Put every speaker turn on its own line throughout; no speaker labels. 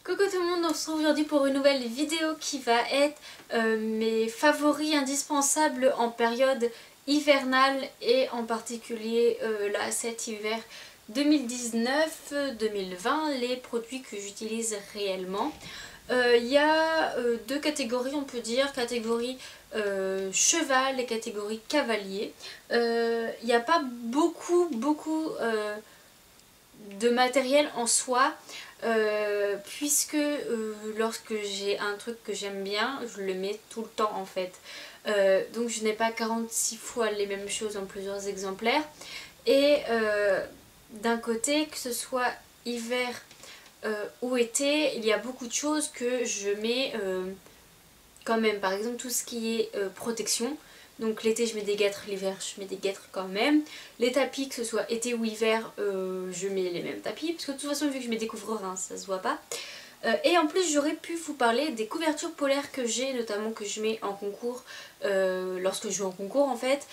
Coucou tout le monde, on se retrouve aujourd'hui pour une nouvelle vidéo qui va être mes favoris indispensables en période hivernale et en particulier là cet hiver 2019-2020, les produits que j'utilise réellement. Il y a deux catégories, on peut dire, catégorie cheval et catégorie cavalier. Il n'y a pas beaucoup de matériel en soi, puisque lorsque j'ai un truc que j'aime bien, je le mets tout le temps en fait. Donc je n'ai pas 46 fois les mêmes choses en plusieurs exemplaires. Et d'un côté, que ce soit hiver ou été, il y a beaucoup de choses que je mets quand même. Par exemple tout ce qui est protection. Donc l'été je mets des guêtres, l'hiver je mets des guêtres quand même. Les tapis, que ce soit été ou hiver, je mets les mêmes tapis. Parce que de toute façon vu que je mets des couvre-reins, ça se voit pas. Et en plus j'aurais pu vous parler des couvertures polaires que j'ai, notamment que je mets en concours, lorsque je joue en concours en fait.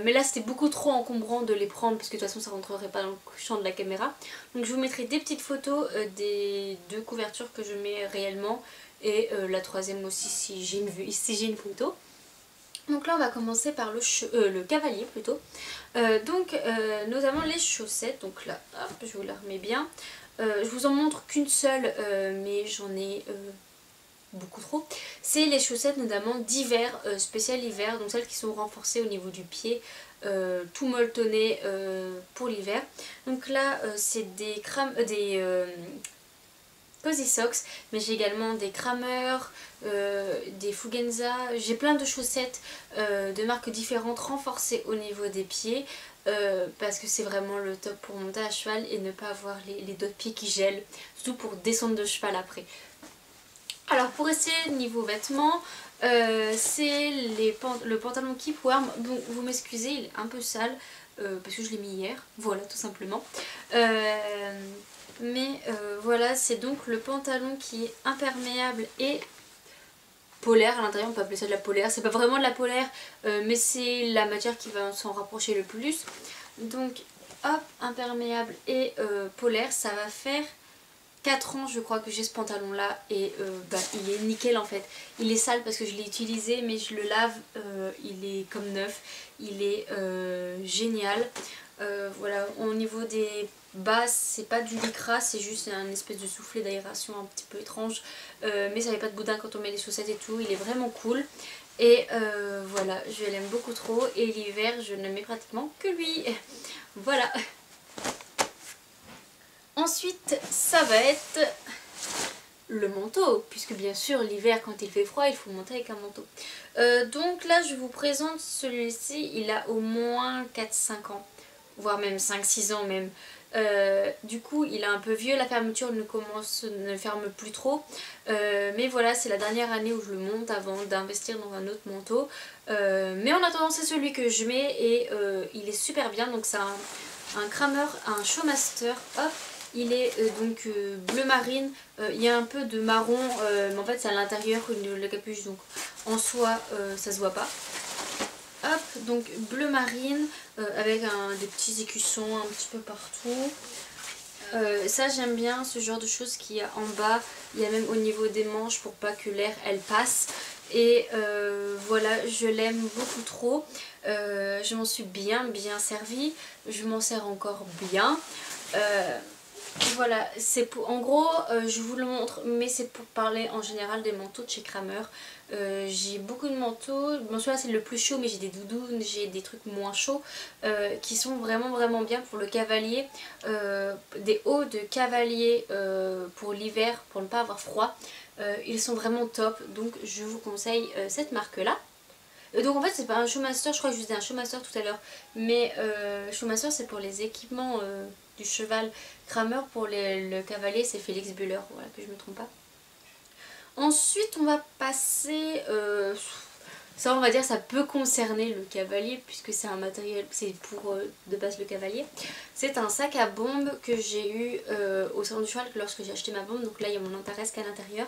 Mais là c'était beaucoup trop encombrant de les prendre parce que de toute façon ça rentrerait pas dans le champ de la caméra. Donc je vous mettrai des petites photos des deux couvertures que je mets réellement. Et la troisième aussi si j'ai une photo. Donc là on va commencer par le cavalier plutôt. Nous avons les chaussettes, donc là hop, je vous la remets bien. Je vous en montre qu'une seule mais j'en ai beaucoup trop. C'est les chaussettes notamment d'hiver, spécial hiver, donc celles qui sont renforcées au niveau du pied, tout molletonné pour l'hiver. Donc là c'est des Cozy Socks, mais j'ai également des Kramer, des Fugenza, j'ai plein de chaussettes de marques différentes renforcées au niveau des pieds parce que c'est vraiment le top pour monter à cheval et ne pas avoir les dos de pied qui gèlent, surtout pour descendre de cheval après. Alors pour essayer niveau vêtements, c'est le pantalon Keep Warm. Bon, vous m'excusez, il est un peu sale parce que je l'ai mis hier, voilà tout simplement. Voilà, c'est donc le pantalon qui est imperméable et polaire à l'intérieur, on peut appeler ça de la polaire. C'est pas vraiment de la polaire, mais c'est la matière qui va s'en rapprocher le plus. Donc hop, imperméable et polaire, ça va faire 4 ans je crois que j'ai ce pantalon là et il est nickel en fait. Il est sale parce que je l'ai utilisé mais je le lave, il est comme neuf, il est génial. Voilà, au niveau des bas c'est pas du lycra, c'est juste un espèce de soufflet d'aération un petit peu étrange, mais ça n'avait pas de boudin quand on met les chaussettes et tout, il est vraiment cool. Et voilà, je l'aime beaucoup trop et l'hiver je ne mets pratiquement que lui. Voilà. Ensuite ça va être le manteau, puisque bien sûr l'hiver quand il fait froid il faut monter avec un manteau. Donc là je vous présente celui-ci, il a au moins 4-5 ans, voire même 5-6 ans même. Du coup il est un peu vieux, la fermeture ne ferme plus trop, mais voilà, c'est la dernière année où je le monte avant d'investir dans un autre manteau. Mais en attendant c'est celui que je mets et il est super bien. Donc c'est un Kramer, un Showmaster, hop. Il est donc bleu marine, il y a un peu de marron, mais en fait c'est à l'intérieur de la capuche, donc en soi ça se voit pas. Hop, donc bleu marine avec des petits écussons un petit peu partout. Ça j'aime bien ce genre de choses qu'il y a en bas, il y a même au niveau des manches pour pas que l'air elle passe. Et voilà, je l'aime beaucoup trop, je m'en suis bien servie, je m'en sers encore bien. Voilà, c'est pour, en gros je vous le montre mais c'est pour parler en général des manteaux de chez Kramer. J'ai beaucoup de manteaux, bon celui-là c'est le plus chaud mais j'ai des doudounes, j'ai des trucs moins chauds qui sont vraiment bien pour le cavalier, des hauts de cavalier pour l'hiver pour ne pas avoir froid. Ils sont vraiment top, donc je vous conseille cette marque là. Donc en fait c'est pas un Showmaster, je crois que je vous disais un Showmaster tout à l'heure, mais Showmaster c'est pour les équipements du cheval, Kramer pour le cavalier c'est Felix Buller, voilà, que je me trompe pas. Ensuite on va passer, ça on va dire ça peut concerner le cavalier puisque c'est un matériel, c'est pour de base le cavalier. C'est un sac à bombe que j'ai eu au salon du cheval lorsque j'ai acheté ma bombe, donc là il y a mon Antaresque à l'intérieur.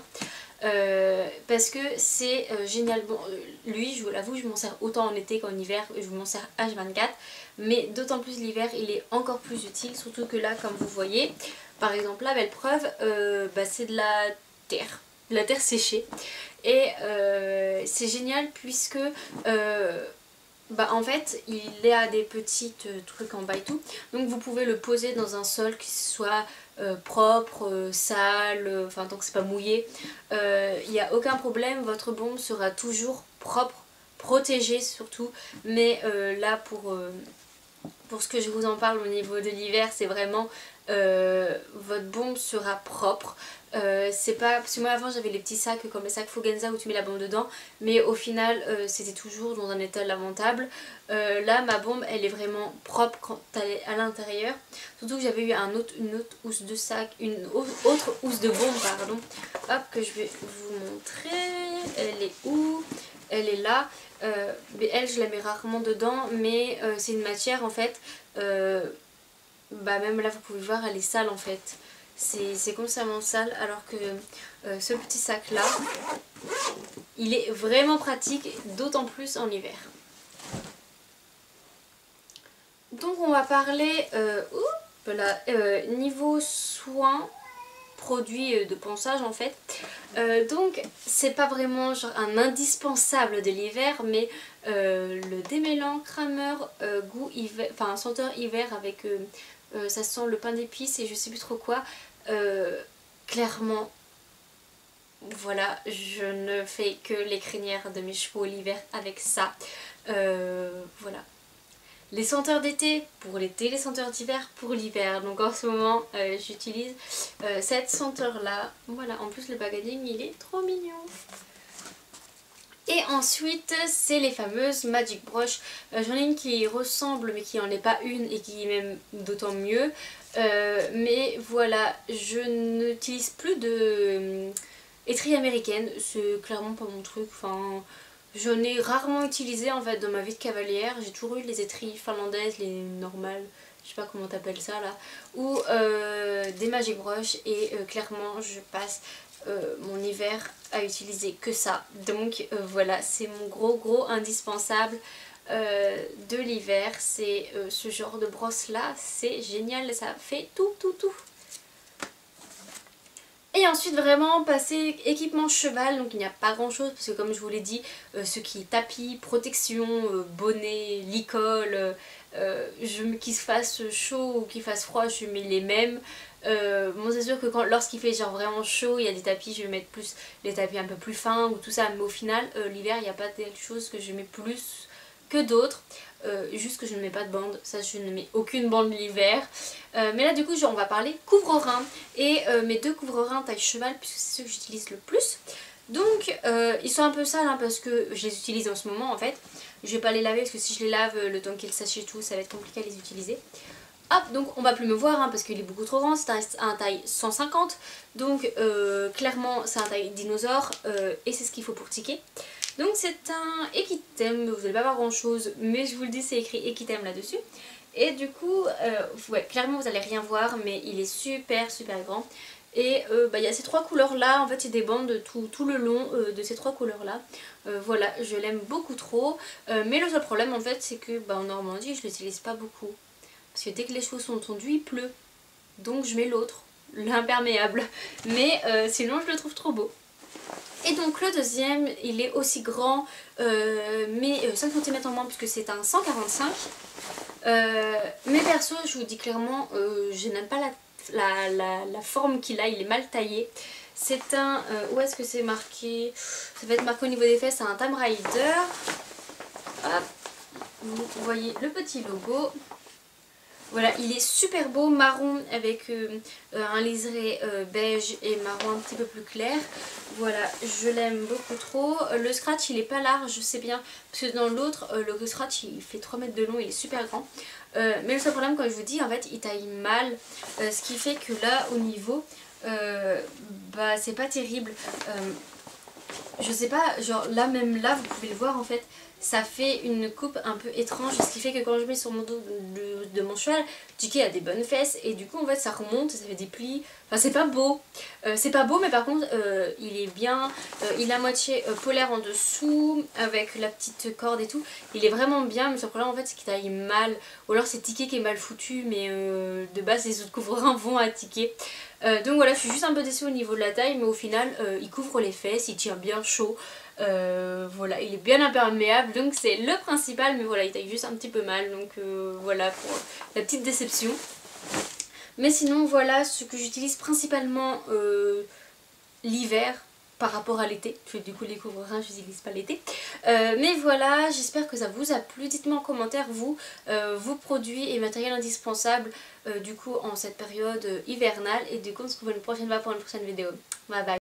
parce que c'est génial. Bon, lui, je vous l'avoue, je m'en sers autant en été qu'en hiver, je m'en sers H24, mais d'autant plus l'hiver, il est encore plus utile, surtout que là, comme vous voyez, par exemple, la belle preuve, c'est de la terre séchée, et c'est génial puisque en fait il a des petits trucs en bas et tout, donc vous pouvez le poser dans un sol qui soit propre, sale, enfin tant que c'est pas mouillé, il n'y a aucun problème, votre bombe sera toujours propre, protégée surtout, mais là pour ce que je vous en parle au niveau de l'hiver, c'est vraiment votre bombe sera propre. C'est pas, parce que moi avant j'avais les petits sacs comme les sacs Fugenza où tu mets la bombe dedans, mais au final c'était toujours dans un état lamentable. Là ma bombe elle est vraiment propre quand elle est à l'intérieur, surtout que j'avais eu une autre housse de sac, une autre housse de bombe pardon, hop, que je vais vous montrer. Elle est où? Elle est là. Mais elle je la mets rarement dedans, mais c'est une matière en fait, même là vous pouvez voir elle est sale en fait, c'est constamment sale, alors que ce petit sac là il est vraiment pratique, d'autant plus en hiver. Donc on va parler niveau soins, produits de ponçage en fait. Donc c'est pas vraiment genre un indispensable de l'hiver, mais le démêlant Kramer goût hiver, enfin senteur hiver avec ça sent le pain d'épices et je sais plus trop quoi. Clairement voilà, je ne fais que les crinières de mes chevaux l'hiver avec ça. Voilà. Les senteurs d'été pour l'été, les senteurs d'hiver pour l'hiver. Donc en ce moment j'utilise cette senteur là. Voilà, en plus le packaging il est trop mignon. Et ensuite c'est les fameuses Magic Brush. J'en ai une qui ressemble mais qui en est pas une et qui est même d'autant mieux. Mais voilà, je n'utilise plus de étrie américaine. C'est clairement pas mon truc. Enfin, j'en ai rarement utilisé en fait dans ma vie de cavalière. J'ai toujours eu les étries finlandaises, les normales, je sais pas comment t'appelles ça là, ou des Magic Brush, et clairement je passe mon hiver à utiliser que ça. Donc voilà, c'est mon gros indispensable de l'hiver, c'est ce genre de brosse là, c'est génial, ça fait tout. Et ensuite vraiment passer équipement cheval, donc il n'y a pas grand chose parce que comme je vous l'ai dit, ce qui est tapis, protection, bonnet, licol, qu'il se fasse chaud ou qu'il fasse froid je mets les mêmes. Bon c'est sûr que lorsqu'il fait genre vraiment chaud, il y a des tapis, je vais mettre plus les tapis un peu plus fins ou tout ça, mais au final l'hiver il n'y a pas telle chose que je mets plus que d'autres. Juste que je ne mets pas de bande, ça je ne mets aucune bande l'hiver. Mais là du coup on va parler couvre-reins, et mes deux couvre-reins taille cheval puisque c'est ceux que j'utilise le plus. Donc ils sont un peu sales parce que je les utilise en ce moment en fait. Je vais pas les laver parce que si je les lave le temps qu'ils sèchent et tout ça va être compliqué à les utiliser. Hop, donc on va plus me voir parce qu'il est beaucoup trop grand, c'est un taille 150, donc clairement c'est un taille dinosaure et c'est ce qu'il faut pour ticker. Donc c'est un Equitem, vous n'allez pas voir grand chose, mais je vous le dis, c'est écrit Equitem là-dessus. Et du coup, ouais, clairement vous n'allez rien voir, mais il est super grand. Et il y a ces trois couleurs là, en fait il y a des bandes tout le long de ces trois couleurs là. Voilà, je l'aime beaucoup trop. Mais le seul problème en fait c'est que en Normandie je l'utilise pas beaucoup. Parce que dès que les chevaux sont tondus, il pleut. Donc je mets l'autre, l'imperméable. Mais sinon je le trouve trop beau. Et donc le deuxième, il est aussi grand, mais 5 cm en moins puisque c'est un 145. Mais perso, je vous dis clairement, je n'aime pas la forme qu'il a, il est mal taillé. C'est un, où est-ce que c'est marqué? Ça va être marqué au niveau des fesses, c'est un Tam Raider. Hop, vous voyez le petit logo. Voilà, il est super beau, marron avec un liseré beige et marron un petit peu plus clair. Voilà, je l'aime beaucoup trop. Le scratch il est pas large, c'est bien, parce que dans l'autre, le scratch il fait 3 mètres de long, il est super grand. Mais le seul problème, comme je vous dis, en fait il taille mal, ce qui fait que là au niveau, c'est pas terrible. Je sais pas, genre là même là vous pouvez le voir en fait, ça fait une coupe un peu étrange, ce qui fait que quand je mets sur mon dos de mon cheval, Tiki a des bonnes fesses et du coup en fait ça remonte, ça fait des plis, enfin c'est pas beau, mais par contre il est bien, il a moitié polaire en dessous avec la petite corde et tout, il est vraiment bien, mais le problème en fait c'est qu'il taille mal, ou alors c'est Tiki qui est mal foutu, mais de base les autres couvrins vont à Tiki. Donc voilà, je suis juste un peu déçue au niveau de la taille, mais au final il couvre les fesses, il tient bien chaud. Voilà, il est bien imperméable, donc c'est le principal, mais voilà, il taille juste un petit peu mal, donc voilà pour la petite déception. Mais sinon voilà ce que j'utilise principalement l'hiver par rapport à l'été. Du coup les couvre-reins je n'utilise pas l'été. Mais voilà, j'espère que ça vous a plu. Dites-moi en commentaire vous, vos produits et matériels indispensables du coup en cette période hivernale. Et du coup on se retrouve une prochaine fois pour une prochaine vidéo. Bye bye.